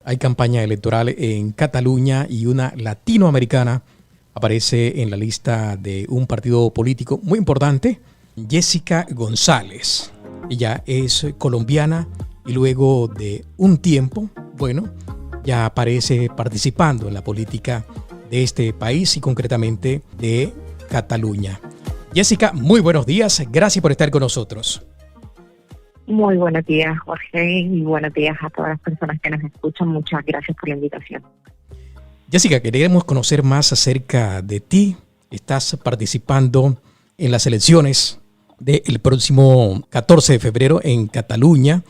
Hay campaña electoral en Cataluña y una latinoamericana aparece en la lista de un partido político muy importante, Jessica González. Ella es colombiana y luego de un tiempo, ya aparece participando en la política de este país y concretamente de Cataluña. Jessica, muy buenos días. Gracias por estar con nosotros. Muy buenos días, Jorge, y buenos días a todas las personas que nos escuchan. Muchas gracias por la invitación. Jessica, queremos conocer más acerca de ti. Estás participando en las elecciones del próximo 14 de febrero en Cataluña.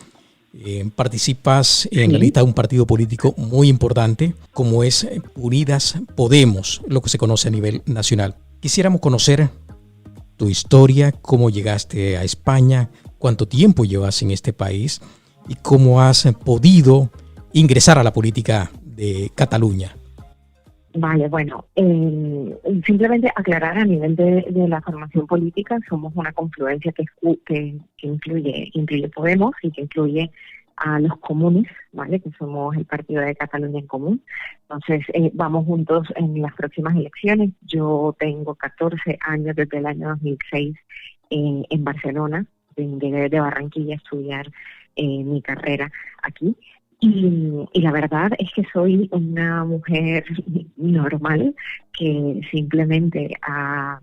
Participas en la lista de un partido político muy importante, como es Unidas Podemos, lo que se conoce a nivel nacional. Quisiéramos conocer tu historia, cómo llegaste a España, cuánto tiempo llevas en este país y cómo has podido ingresar a la política de Cataluña. Vale, simplemente aclarar a nivel de la formación política, somos una confluencia que incluye Podemos y que incluye a los comunes, ¿vale? Que somos el partido de Cataluña en Común. Entonces, vamos juntos en las próximas elecciones. Yo tengo 14 años desde el año 2006 en Barcelona. Llegué de Barranquilla a estudiar mi carrera aquí. Y la verdad es que soy una mujer normal que simplemente ha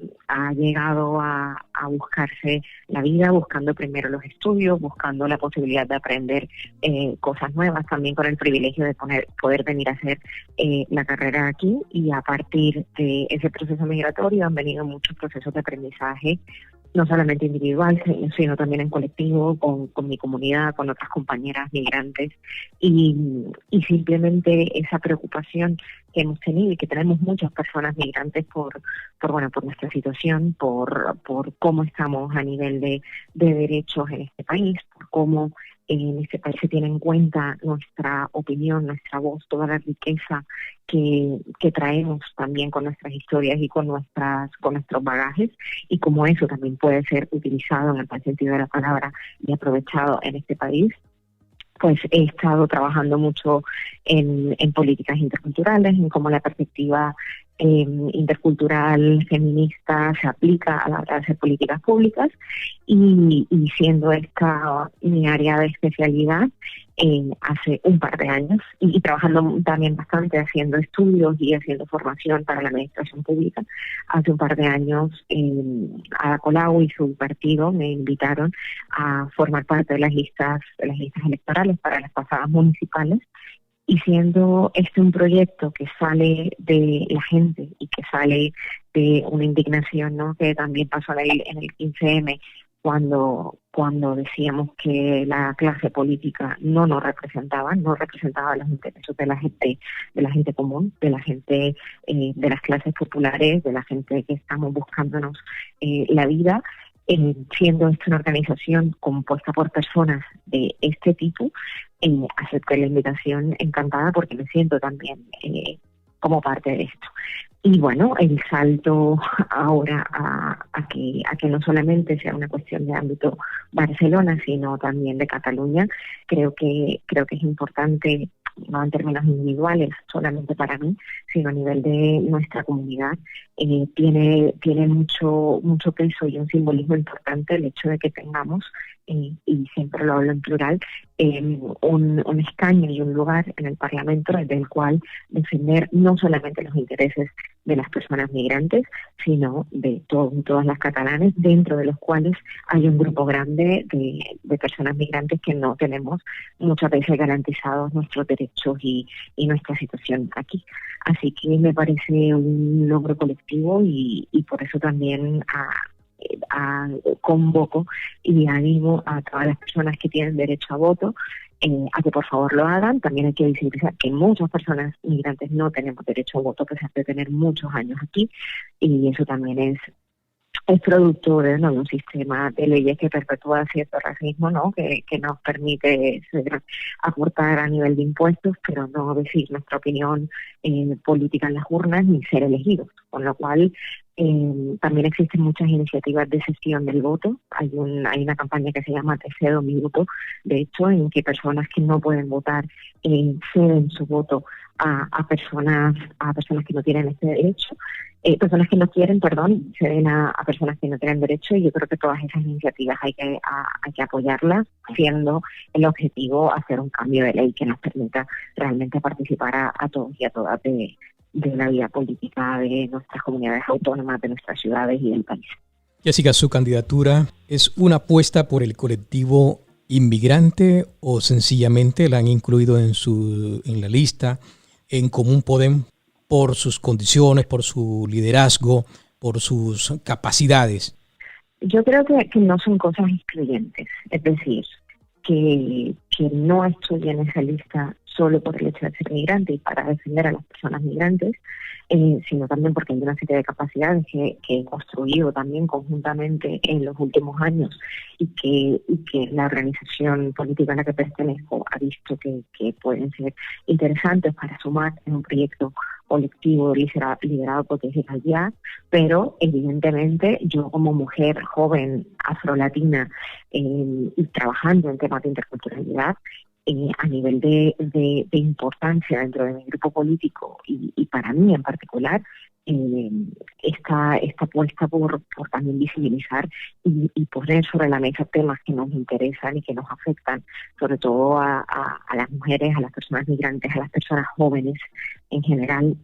llegado a buscarse la vida, buscando primero los estudios, buscando la posibilidad de aprender cosas nuevas, también con el privilegio de poder venir a hacer la carrera aquí. Y a partir de ese proceso migratorio han venido muchos procesos de aprendizaje, no solamente individual, sino también en colectivo, con mi comunidad, con otras compañeras migrantes, y simplemente esa preocupación que hemos tenido y que tenemos muchas personas migrantes por nuestra situación, por cómo estamos a nivel de derechos en este país, por cómo en este país se tiene en cuenta nuestra opinión, nuestra voz, toda la riqueza que traemos también con nuestras historias y con nuestros bagajes, y cómo eso también puede ser utilizado en el buen sentido de la palabra y aprovechado en este país. Pues he estado trabajando mucho en políticas interculturales, en cómo la perspectiva intercultural feminista se aplica a la hora de hacer políticas públicas, y siendo esta mi área de especialidad hace un par de años, y trabajando también bastante haciendo estudios y haciendo formación para la administración pública. Hace un par de años Ada Colau y su partido me invitaron a formar parte de las listas electorales para las pasadas municipales, y siendo este un proyecto que sale de la gente y que sale de una indignación, ¿no?, que también pasó en el 15M, cuando decíamos que la clase política no representaba los intereses de la gente común, de la gente de las clases populares, de la gente que estamos buscándonos la vida. Siendo esta una organización compuesta por personas de este tipo, acepté la invitación encantada, porque me siento también como parte de esto. Y el salto ahora a que no solamente sea una cuestión de ámbito Barcelona, sino también de Cataluña, creo que es importante, no en términos individuales solamente para mí, sino a nivel de nuestra comunidad. Tiene mucho peso y un simbolismo importante el hecho de que tengamos, y siempre lo hablo en plural, un escaño y un lugar en el Parlamento desde el cual defender no solamente los intereses de las personas migrantes, sino de todas las catalanes, dentro de los cuales hay un grupo grande de personas migrantes que no tenemos muchas veces garantizados nuestros derechos y nuestra situación aquí. Así que me parece un logro colectivo, y por eso también convoco y animo a todas las personas que tienen derecho a voto a que por favor lo hagan. También hay que visibilizar que muchas personas migrantes no tenemos derecho a voto, a pesar de tener muchos años aquí, y eso también es producto de un sistema de leyes que perpetúa cierto racismo, ¿no?, que nos permite aportar a nivel de impuestos, pero no decir nuestra opinión política en las urnas ni ser elegidos. Con lo cual, También existen muchas iniciativas de cesión del voto. Hay una campaña que se llama Te cedo mi voto, de hecho, en que personas que no pueden votar ceden su voto a personas que no tienen este derecho. Personas que no quieren, perdón, ceden a personas que no tienen derecho, y yo creo que todas esas iniciativas hay que apoyarlas, siendo el objetivo hacer un cambio de ley que nos permita realmente participar a todos y a todas de la vida política de nuestras comunidades autónomas, de nuestras ciudades y del país. Jessica, ¿su candidatura es una apuesta por el colectivo inmigrante o sencillamente la han incluido en la lista en Común Podem por sus condiciones, por su liderazgo, por sus capacidades? Yo creo que no son cosas excluyentes, es decir, que no estoy en esa lista solo por el hecho de ser migrante y para defender a las personas migrantes, sino también porque hay una serie de capacidades que he construido también conjuntamente en los últimos años y que la organización política a la que pertenezco ha visto que pueden ser interesantes para sumar en un proyecto colectivo liderado por Jessica Díaz, pero evidentemente yo como mujer joven afrolatina y trabajando en temas de interculturalidad, a nivel de importancia dentro de mi grupo político y para mí en particular, esta apuesta por también visibilizar y poner sobre la mesa temas que nos interesan y que nos afectan, sobre todo a las mujeres, a las personas migrantes, a las personas jóvenes en general.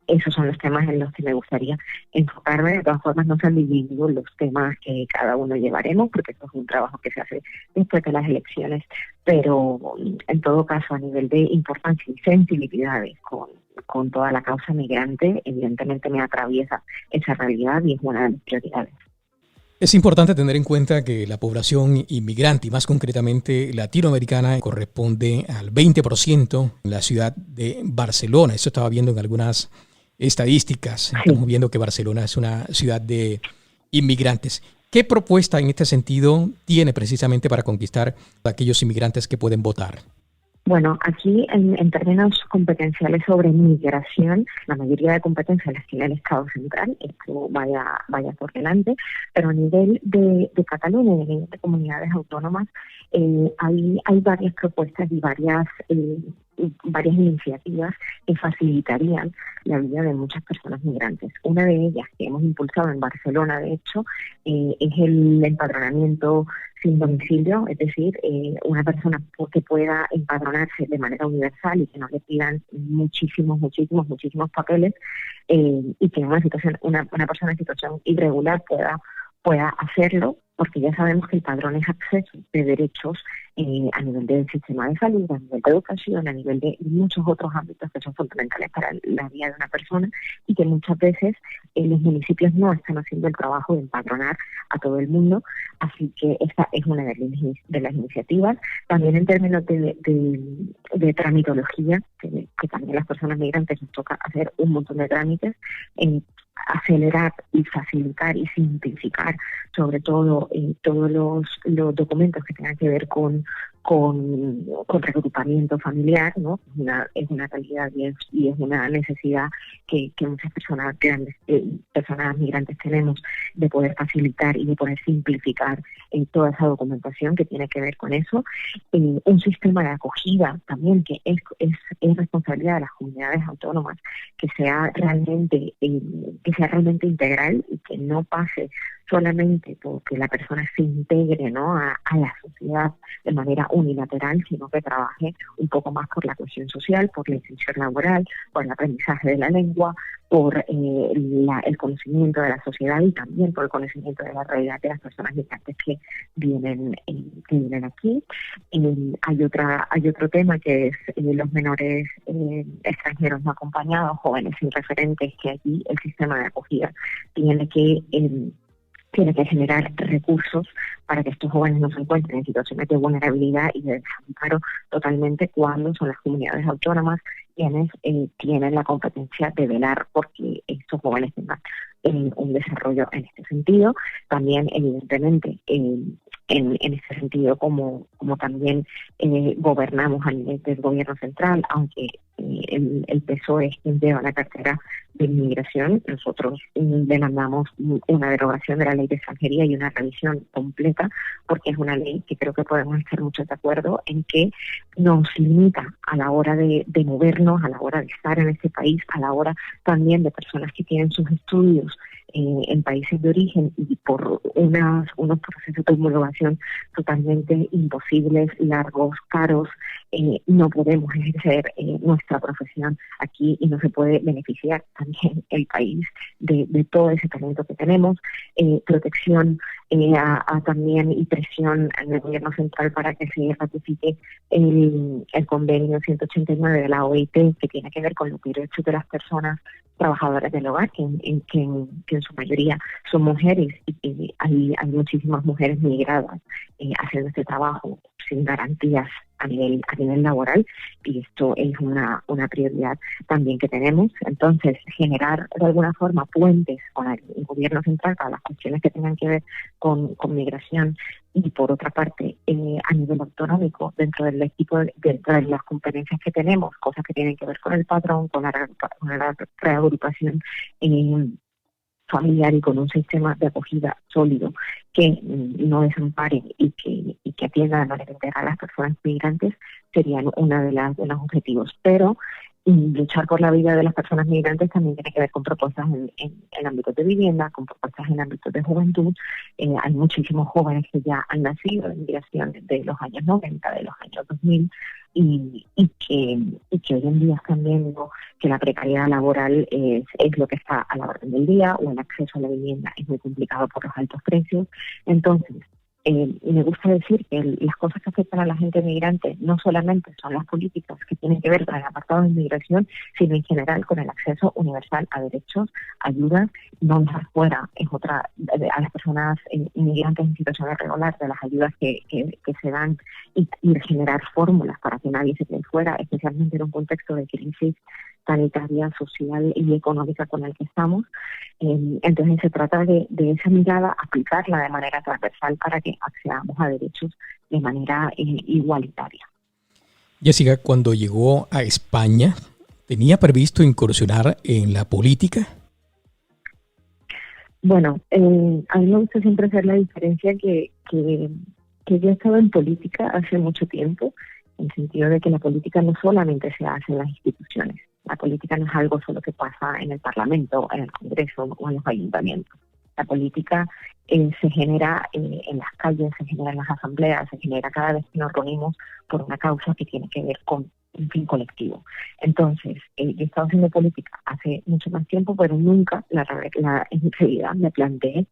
Esos son los temas en los que me gustaría enfocarme. De todas formas, no se han dividido los temas que cada uno llevaremos, porque esto es un trabajo que se hace después de las elecciones, pero en todo caso, a nivel de importancia y sensibilidades con toda la causa migrante, evidentemente me atraviesa esa realidad y es una de mis prioridades. Es importante tener en cuenta que la población inmigrante, y más concretamente latinoamericana, corresponde al 20% en la ciudad de Barcelona. Eso estaba viendo en algunas estadísticas. Estamos viendo que Barcelona es una ciudad de inmigrantes. ¿Qué propuesta en este sentido tiene precisamente para conquistar a aquellos inmigrantes que pueden votar? Bueno, aquí en términos competenciales sobre migración, la mayoría de competencias las tiene el Estado central, esto vaya por delante, pero a nivel de Cataluña y a nivel de comunidades autónomas hay varias propuestas y varias iniciativas que facilitarían la vida de muchas personas migrantes. Una de ellas que hemos impulsado en Barcelona, de hecho, es el empadronamiento sin domicilio, es decir, una persona que pueda empadronarse de manera universal y que no le pidan muchísimos papeles, y que una persona en situación irregular pueda hacerlo, porque ya sabemos que el padrón es acceso de derechos a nivel del sistema de salud, a nivel de educación, a nivel de muchos otros ámbitos que son fundamentales para la vida de una persona, y que muchas veces los municipios no están haciendo el trabajo de empadronar a todo el mundo. Así que esta es una de las iniciativas. También en términos de tramitología, que también las personas migrantes nos toca hacer un montón de trámites, acelerar y facilitar y simplificar sobre todo todos los documentos que tengan que ver con reagrupamiento familiar, ¿no? Es una realidad y es una necesidad que muchas personas migrantes tenemos, de poder facilitar y de poder simplificar toda esa documentación que tiene que ver con eso. Un sistema de acogida también que es responsabilidad de las comunidades autónomas, que sea realmente integral y que no pase solamente porque la persona se integre, ¿no?, a la sociedad de manera unilateral, sino que trabaje un poco más por la cohesión social, por la inserción laboral, por el aprendizaje de la lengua, por el conocimiento de la sociedad y también por el conocimiento de la realidad de las personas migrantes que vienen aquí. Hay otro tema que es los menores extranjeros no acompañados, jóvenes sin referentes, que aquí el sistema de acogida tiene que generar recursos para que estos jóvenes no se encuentren en situaciones de vulnerabilidad y de desamparo totalmente, cuando son las comunidades autónomas quienes tienen la competencia de velar porque estos jóvenes tengan un desarrollo en este sentido. También, evidentemente, en este sentido, como también gobernamos a nivel del gobierno central, aunque el PSOE es quien lleva la cartera de inmigración. Nosotros demandamos una derogación de la ley de extranjería y una revisión completa, porque es una ley que creo que podemos estar muchos de acuerdo en que nos limita a la hora de movernos, a la hora de estar en este país, a la hora también de personas que tienen sus estudios en países de origen y por unos procesos de homologación totalmente imposibles, largos, caros, no podemos ejercer nuestra profesión aquí y no se puede beneficiar también el país de todo ese talento que tenemos. Protección también y presión en el gobierno central para que se ratifique el convenio 189 de la OIT, que tiene que ver con los derechos de las personas trabajadoras del hogar, que en su mayoría son mujeres, y hay muchísimas mujeres migradas haciendo este trabajo sin garantías a nivel laboral, y esto es una prioridad también que tenemos. Entonces, generar de alguna forma puentes con el gobierno central para las cuestiones que tengan que ver con migración, y por otra parte, a nivel autonómico, dentro del equipo, dentro de las competencias que tenemos, cosas que tienen que ver con el patrón, con la reagrupación familiar y con un sistema de acogida sólido que no desampare y que atienda de manera integral a las personas migrantes, serían una de los objetivos. Pero luchar por la vida de las personas migrantes también tiene que ver con propuestas en ámbitos de vivienda, con propuestas en ámbitos de juventud. Hay muchísimos jóvenes que ya han nacido en migración de los años 90, de los años 2000, y que hoy en día están viendo que la precariedad laboral es lo que está a la orden del día, o el acceso a la vivienda es muy complicado por los altos precios. Entonces, me gusta decir que las cosas que afectan a la gente migrante no solamente son las políticas que tienen que ver con el apartado de inmigración, sino en general con el acceso universal a derechos, ayudas, no dejar fuera a las personas inmigrantes en situación irregular de las ayudas que se dan, y generar fórmulas para que nadie se quede fuera, especialmente en un contexto de crisis sanitaria, social y económica con el que estamos. Entonces se trata de esa mirada, aplicarla de manera transversal para que accedamos a derechos de manera igualitaria. Jessica, cuando llegó a España, ¿tenía previsto incursionar en la política? Bueno, a mí me gusta siempre hacer la diferencia que yo he estado en política hace mucho tiempo, en el sentido de que la política no solamente se hace en las instituciones. La política no es algo solo que pasa en el Parlamento, en el Congreso o en los ayuntamientos. La política se genera en las calles, se genera en las asambleas, se genera cada vez que nos reunimos por una causa que tiene que ver con un fin colectivo. Entonces, yo he estado haciendo política hace mucho más tiempo, pero nunca en realidad me planteé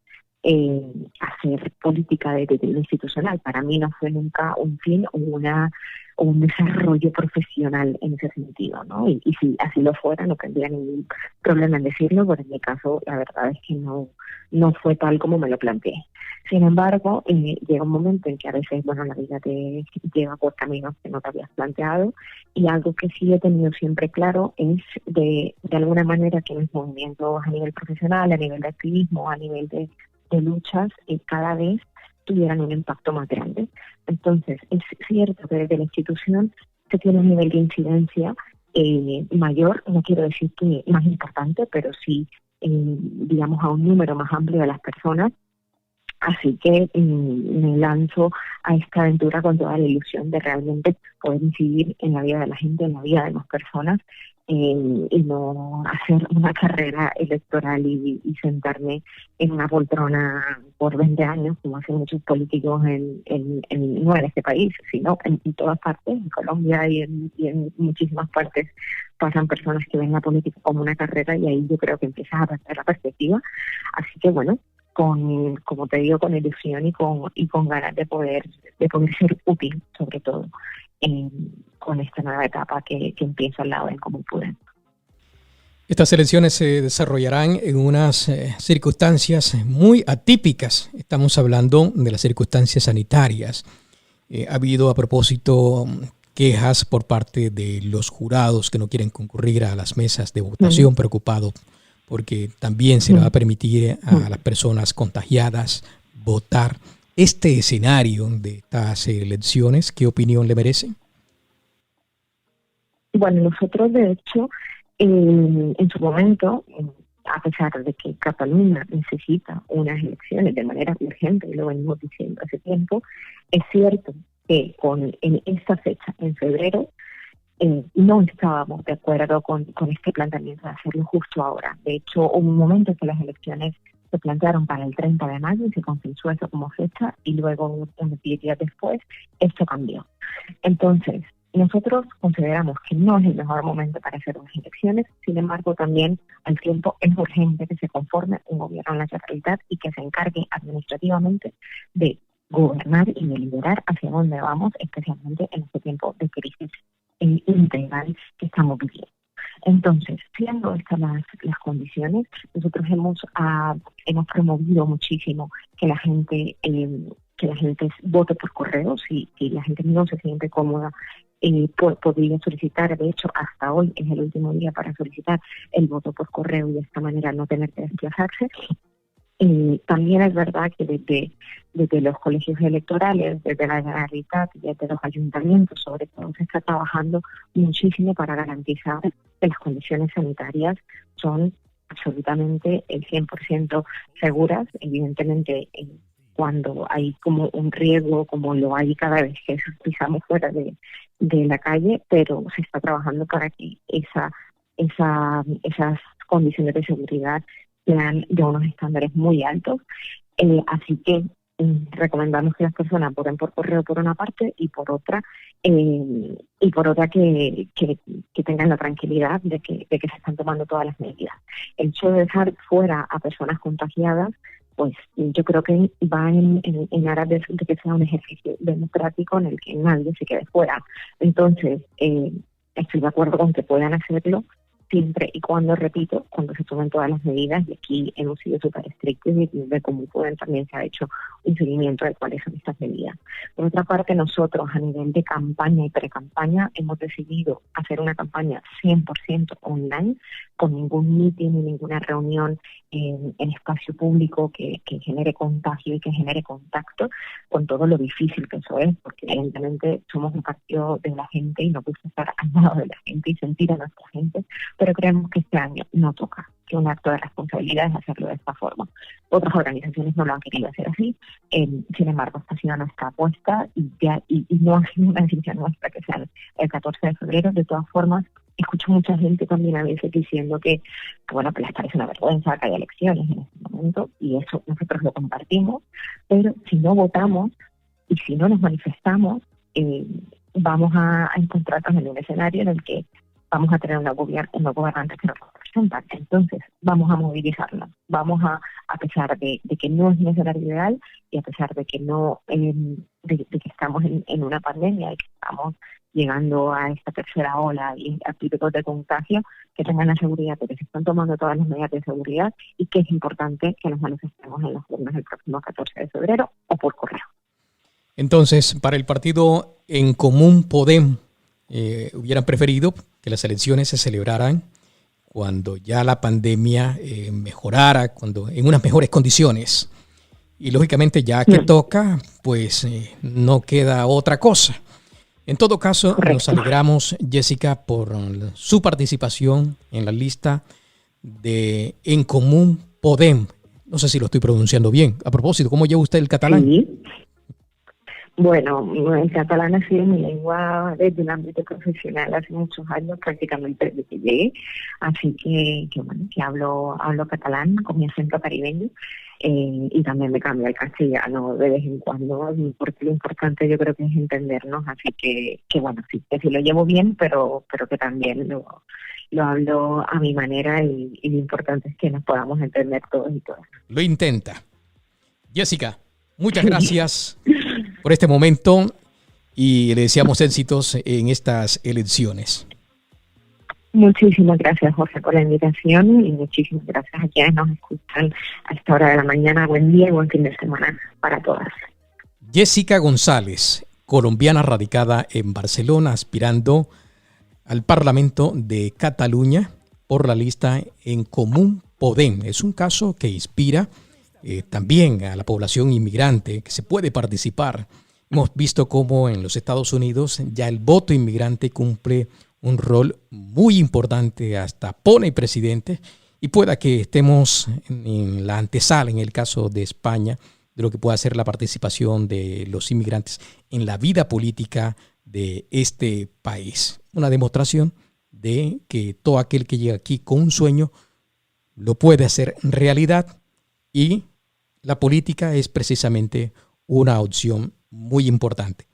hacer política de institucional. Para mí no fue nunca un fin o un desarrollo profesional en ese sentido, ¿no? Y si así lo fuera, no tendría ningún problema en decirlo, pero en mi caso la verdad es que no fue tal como me lo planteé. Sin embargo, llega un momento en que a veces, la vida te lleva por caminos que no te habías planteado, y algo que sí he tenido siempre claro es de alguna manera que mis movimientos a nivel profesional, a nivel de activismo, a nivel de luchas, cada vez tuvieran un impacto más grande. Entonces, es cierto que desde la institución se tiene un nivel de incidencia mayor, no quiero decir que más importante, pero sí, digamos, a un número más amplio de las personas. Así que me lanzo a esta aventura con toda la ilusión de realmente poder incidir en la vida de la gente, en la vida de las personas, y no hacer una carrera electoral y sentarme en una poltrona por 20 años, como hacen muchos políticos no en este país, sino en todas partes, en Colombia y en muchísimas partes pasan personas que ven la política como una carrera, y ahí yo creo que empiezas a perder la perspectiva. Así que como te digo, con ilusión y con ganas de poder ser útil, sobre todo, con esta nueva etapa que empiezo al lado de Común Podemos. Estas elecciones se desarrollarán en unas circunstancias muy atípicas. Estamos hablando de las circunstancias sanitarias. Ha habido, a propósito, quejas por parte de los jurados que no quieren concurrir a las mesas de votación, preocupados porque también se le va a permitir a las personas contagiadas votar. Este escenario de estas elecciones, ¿qué opinión le merece? Bueno, nosotros de hecho En su momento, a pesar de que Cataluña necesita unas elecciones de manera urgente, y lo venimos diciendo hace tiempo, es cierto que en esta fecha, en febrero, no estábamos de acuerdo con este planteamiento de hacerlo justo ahora. De hecho, hubo un momento en que las elecciones se plantearon para el 30 de mayo y se consensuó eso como fecha, y luego, unos 10 días después, esto cambió. Entonces, nosotros consideramos que no es el mejor momento para hacer unas elecciones. Sin embargo, también al tiempo es urgente que se conforme un gobierno en la Generalitat y que se encargue administrativamente de gobernar y de liderar hacia dónde vamos, especialmente en este tiempo de crisis integral que estamos viviendo. Entonces, siendo estas las condiciones, nosotros hemos promovido muchísimo que la gente vote por correo. Si la gente no se siente cómoda, podría solicitar. De hecho, hasta hoy es el último día para solicitar el voto por correo y de esta manera no tener que desplazarse. También es verdad que desde los colegios electorales, desde la Generalitat y desde los ayuntamientos, sobre todo, se está trabajando muchísimo para garantizar que las condiciones sanitarias son absolutamente el 100% seguras. Evidentemente, cuando hay como un riesgo, como lo hay cada vez que pisamos fuera de la calle, pero se está trabajando para que esas condiciones de seguridad sean de unos estándares muy altos. Así que recomendamos que las personas voten por correo por una parte, y por otra que tengan la tranquilidad de que se están tomando todas las medidas. El hecho de dejar fuera a personas contagiadas, pues yo creo que va en aras de que sea un ejercicio democrático en el que nadie se quede fuera. Entonces, estoy de acuerdo con que puedan hacerlo, siempre y cuando, repito, cuando se tomen todas las medidas, y aquí hemos sido súper estrictos, y de cómo pueden también se ha hecho un seguimiento de cuáles son estas medidas. Por otra parte, nosotros a nivel de campaña y pre-campaña hemos decidido hacer una campaña 100% online, con ningún meeting ni ninguna reunión en espacio público que genere contagio y que genere contacto, con todo lo difícil que eso es, porque evidentemente somos un partido de la gente y nos gusta estar al lado de la gente y sentir a nuestra gente, pero creemos que este año no toca, que un acto de responsabilidad es hacerlo de esta forma. Otras organizaciones no lo han querido hacer así, sin embargo, esta ha sido nuestra apuesta, y no ha sido una decisión nuestra que sea el 14 de febrero. De todas formas, escucho mucha gente también a veces diciendo que les parece una vergüenza que haya elecciones en este momento, y eso nosotros lo compartimos, pero si no votamos y si no nos manifestamos, vamos a encontrarnos en un escenario en el que vamos a tener una gobernante que nos representa. Entonces, vamos a movilizarnos, a pesar de que no es un escenario ideal, y a pesar de que de que estamos en una pandemia y que estamos llegando a esta tercera ola y a picos de contagio, que tengan la seguridad de que se están tomando todas las medidas de seguridad, y que es importante que nos manifestemos en las urnas el próximo 14 de febrero o por correo. Entonces, para el partido En Común Podem, hubieran preferido que las elecciones se celebraran cuando ya la pandemia mejorara, cuando en unas mejores condiciones. Y lógicamente ya que toca, pues no queda otra cosa. En todo caso, correcto. Nos alegramos, Jessica, por su participación en la lista de En Común Podem. No sé si lo estoy pronunciando bien. A propósito, ¿cómo lleva usted el catalán? Sí. Bueno, el catalán ha sido mi lengua desde el ámbito profesional hace muchos años, prácticamente desde que llegué, así que hablo catalán con mi acento caribeño, y también me cambio al castellano de vez en cuando, porque lo importante yo creo que es entendernos, así que sí, que sí lo llevo bien, pero que también lo hablo a mi manera, y lo importante es que nos podamos entender todos y todas. Lo intenta. Jessica, muchas gracias por este momento, y le deseamos éxitos en estas elecciones. Muchísimas gracias, Jorge, por la invitación, y muchísimas gracias a quienes nos escuchan a esta hora de la mañana. Buen día y buen fin de semana para todas. Jessica González, colombiana radicada en Barcelona, aspirando al Parlamento de Cataluña por la lista En Común Podem. Es un caso que inspira también a la población inmigrante, que se puede participar. Hemos visto cómo en los Estados Unidos ya el voto inmigrante cumple un rol muy importante, hasta pone presidente, y pueda que estemos en la antesala, en el caso de España, de lo que pueda ser la participación de los inmigrantes en la vida política de este país. Una demostración de que todo aquel que llega aquí con un sueño lo puede hacer realidad, y la política es precisamente una opción muy importante.